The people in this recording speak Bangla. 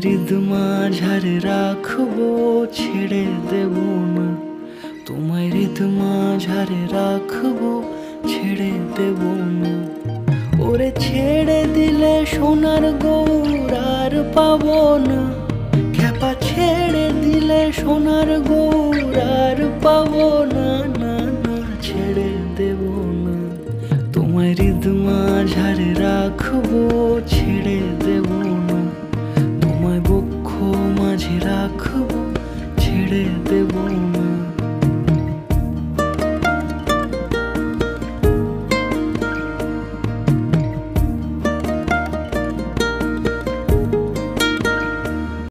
হৃদ মাঝারে রাখবো, ছেড়ে দেব না। তোমায় হৃদ মাঝারে রাখবো, ছেড়ে দেব না। ওরে ছেড়ে দিলে সোনার গৌর আর পাবো না। খ্যাপা ছেড়ে দিলে সোনার গৌর আর পাবো না। না না, ছেড়ে দেব না। তোমায় হৃদ মাঝারে রাখবো, ছেড়ে দেব না। তোমায় বক্ষ মাঝে রাখবো, ছেড়ে